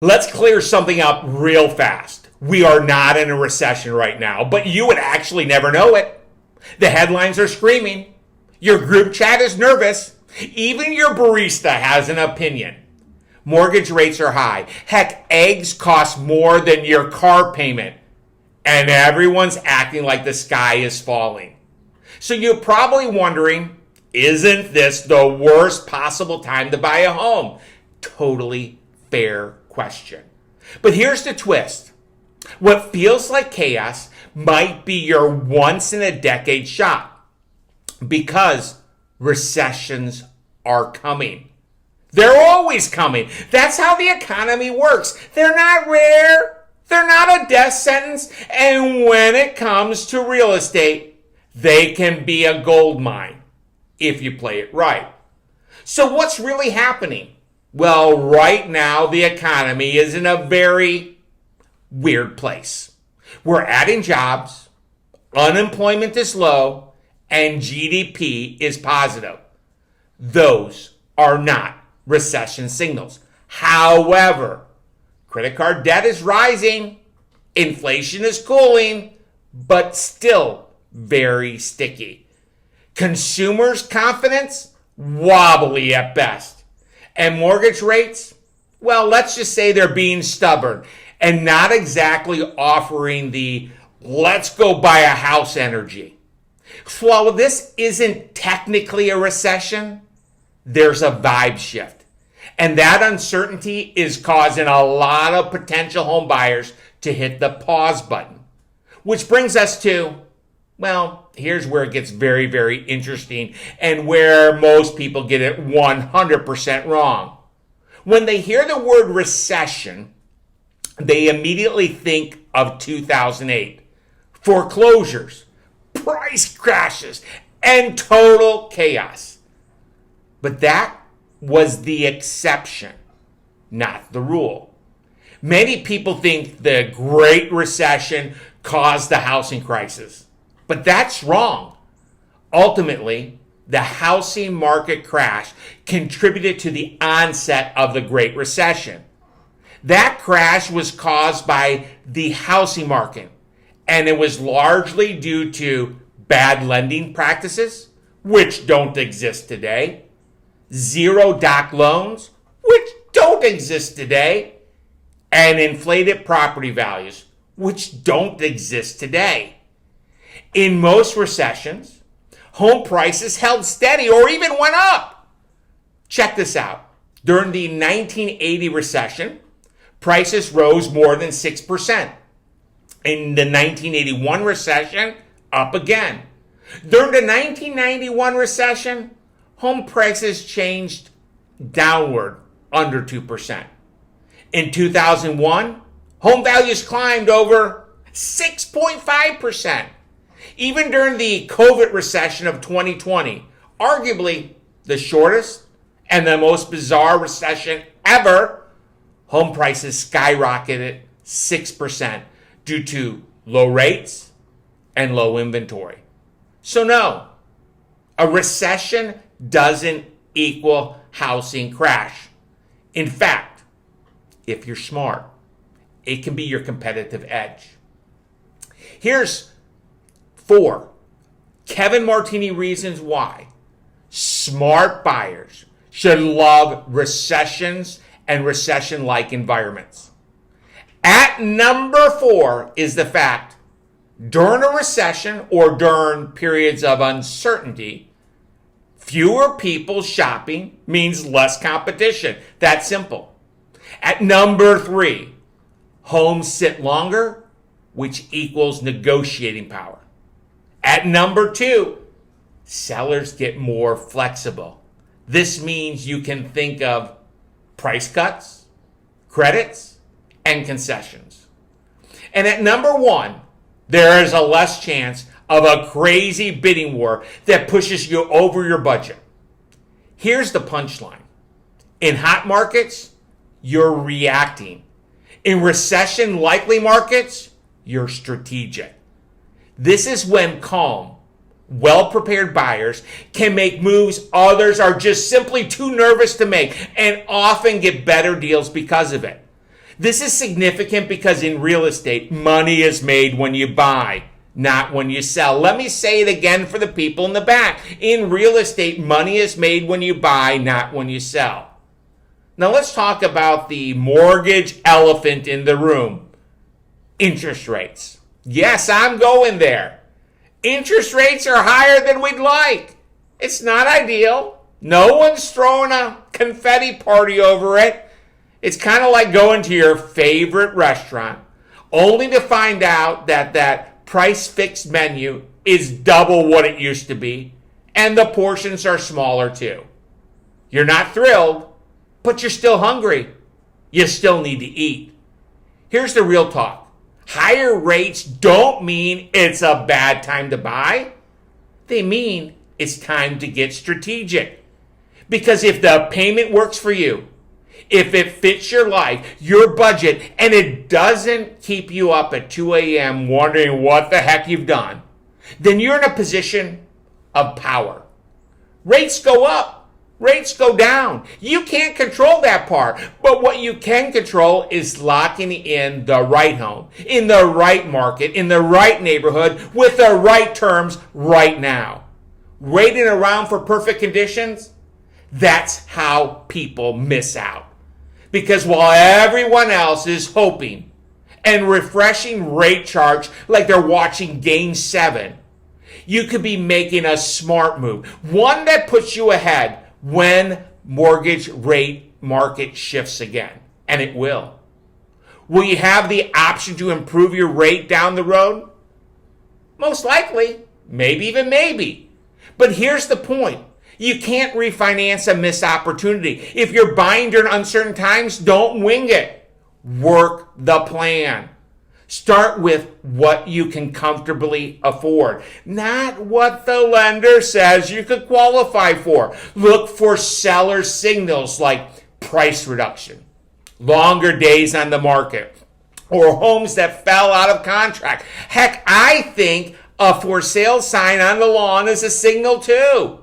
Let's clear something up real fast. We are not in a recession right now, but you would actually never know it. The headlines are screaming. Your group chat is nervous. Even your barista has an opinion. Mortgage rates are high. Heck, eggs cost more than your car payment. And everyone's acting like the sky is falling. So you're probably wondering, isn't this the worst possible time to buy a home? Totally fair question. But here's the twist. What feels like chaos might be your once in a decade shot, because recessions are coming. They're always coming. That's how the economy works. They're not rare. They're not a death sentence. And when it comes to real estate, they can be a gold mine if you play it right. So what's really happening? Well, right now, the economy is in a very weird place. We're adding jobs, unemployment is low, and GDP is positive. Those are not recession signals. However, credit card debt is rising, inflation is cooling, but still very sticky. Consumers' confidence, wobbly at best. And mortgage rates, well, let's just say they're being stubborn and not exactly offering the let's go buy a house energy. So while this isn't technically a recession, there's a vibe shift. And that uncertainty is causing a lot of potential home buyers to hit the pause button. Which brings us to, well, here's where it gets very, very interesting and where most people get it 100% wrong. When they hear the word recession, they immediately think of 2008. Foreclosures, price crashes, and total chaos. But that was the exception, not the rule. Many people think the Great Recession caused the housing crisis. But that's wrong. Ultimately, the housing market crash contributed to the onset of the Great Recession. That crash was caused by the housing market, and it was largely due to bad lending practices, which don't exist today, zero doc loans, which don't exist today, and inflated property values, which don't exist today. In most recessions, home prices held steady or even went up. Check this out. During the 1980 recession, prices rose more than 6%. In the 1981 recession, up again. During the 1991 recession, home prices changed downward under 2%. In 2001, home values climbed over 6.5%. Even during the COVID recession of 2020, arguably the shortest and the most bizarre recession ever, home prices skyrocketed 6% due to low rates and low inventory. So no, a recession doesn't equal housing crash. In fact, if you're smart, it can be your competitive edge. Here's 4 Kevin Martini reasons why smart buyers should love recessions and recession-like environments. At number 4 is the fact, during a recession or during periods of uncertainty, fewer people shopping means less competition. That's simple. At number 3, homes sit longer, which equals negotiating power. At number 2, sellers get more flexible. This means you can think of price cuts, credits, and concessions. And at number 1, there is a less chance of a crazy bidding war that pushes you over your budget. Here's the punchline. In hot markets, you're reacting. In recession-likely markets, you're strategic. This is when calm, well-prepared buyers can make moves others are just simply too nervous to make and often get better deals because of it. This is significant because in real estate, money is made when you buy, not when you sell. Let me say it again for the people in the back. In real estate, money is made when you buy, not when you sell. Now let's talk about the mortgage elephant in the room. Interest rates. Yes, I'm going there. Interest rates are higher than we'd like. It's not ideal. No one's throwing a confetti party over it. It's kind of like going to your favorite restaurant only to find out that that price fixed menu is double what it used to be and the portions are smaller too. You're not thrilled, but you're still hungry. You still need to eat. Here's the real talk. Higher rates don't mean it's a bad time to buy. They mean it's time to get strategic. Because if the payment works for you, if it fits your life, your budget, and it doesn't keep you up at 2 a.m. wondering what the heck you've done, then you're in a position of power. Rates go up. Rates go down. You can't control that part. But what you can control is locking in the right home, in the right market, in the right neighborhood, with the right terms right now. Waiting around for perfect conditions, that's how people miss out. Because while everyone else is hoping and refreshing rate charts like they're watching Game 7, you could be making a smart move. One that puts you ahead when mortgage rate market shifts again. And it will. Will you have the option to improve your rate down the road? Most likely. Maybe even maybe. But here's the point. You can't refinance a missed opportunity. If you're buying during uncertain times, don't wing it. Work the plan. Start with what you can comfortably afford, not what the lender says you could qualify for. Look for seller signals like price reduction, longer days on the market, or homes that fell out of contract. Heck, I think a for sale sign on the lawn is a signal too.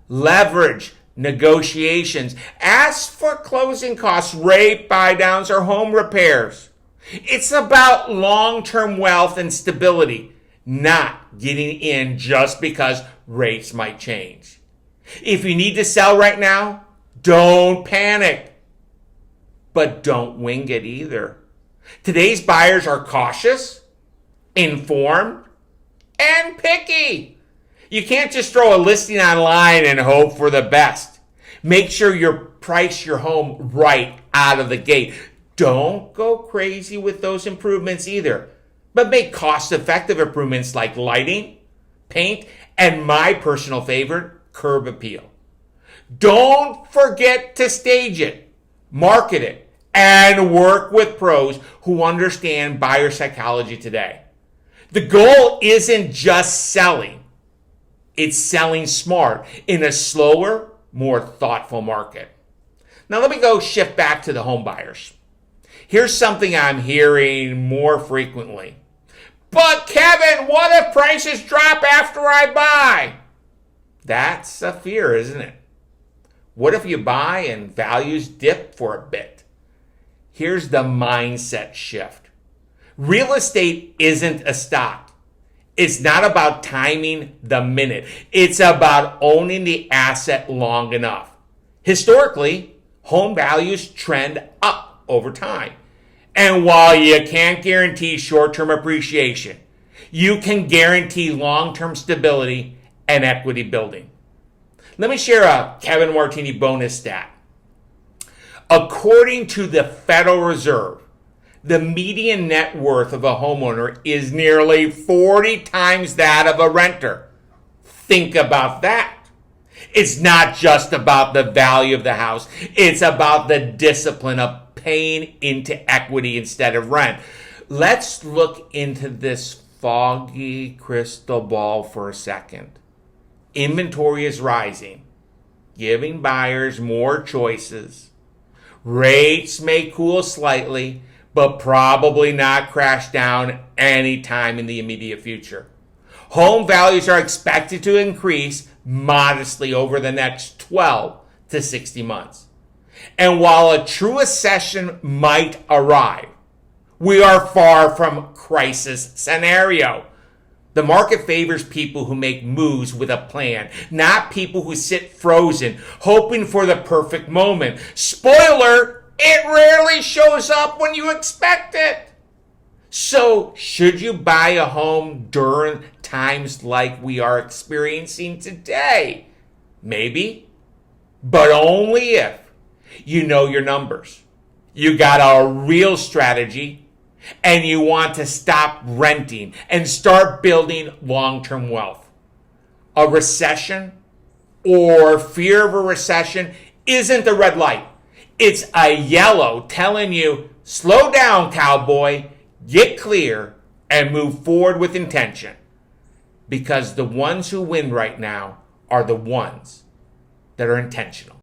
Leverage negotiations. Ask for closing costs, rate buy downs, or home repairs. It's about long-term wealth and stability, not getting in just because rates might change. If you need to sell right now, don't panic, but don't wing it either. Today's buyers are cautious, informed, and picky. You can't just throw a listing online and hope for the best. Make sure you price your home right out of the gate. Don't go crazy with those improvements either, but make cost-effective improvements like lighting, paint, and my personal favorite, curb appeal. Don't forget to stage it, market it, and work with pros who understand buyer psychology today. The goal isn't just selling. It's selling smart in a slower, more thoughtful market. Now let me go shift back to the home buyers. Here's something I'm hearing more frequently. But Kevin, what if prices drop after I buy? That's a fear, isn't it? What if you buy and values dip for a bit? Here's the mindset shift. Real estate isn't a stock. It's not about timing the minute. It's about owning the asset long enough. Historically, home values trend up over time. And while you can't guarantee short-term appreciation, you can guarantee long-term stability and equity building. Let me share a Kevin Martini bonus stat. According to the Federal Reserve, the median net worth of a homeowner is nearly 40 times that of a renter. Think about that. It's not just about the value of the house. It's about the discipline of paying into equity instead of rent. Let's look into this foggy crystal ball for a second. Inventory is rising, giving buyers more choices. Rates may cool slightly, but probably not crash down anytime in the immediate future. Home values are expected to increase modestly over the next 12 to 60 months. And while a true recession might arrive, we are far from crisis scenario. The market favors people who make moves with a plan, not people who sit frozen, hoping for the perfect moment. Spoiler, it rarely shows up when you expect it. So, should you buy a home during times like we are experiencing today? Maybe, but only if you know your numbers. You got a real strategy, and you want to stop renting and start building long-term wealth. A recession or fear of a recession isn't a red light. It's a yellow telling you, slow down, cowboy, get clear, and move forward with intention. Because the ones who win right now are the ones that are intentional.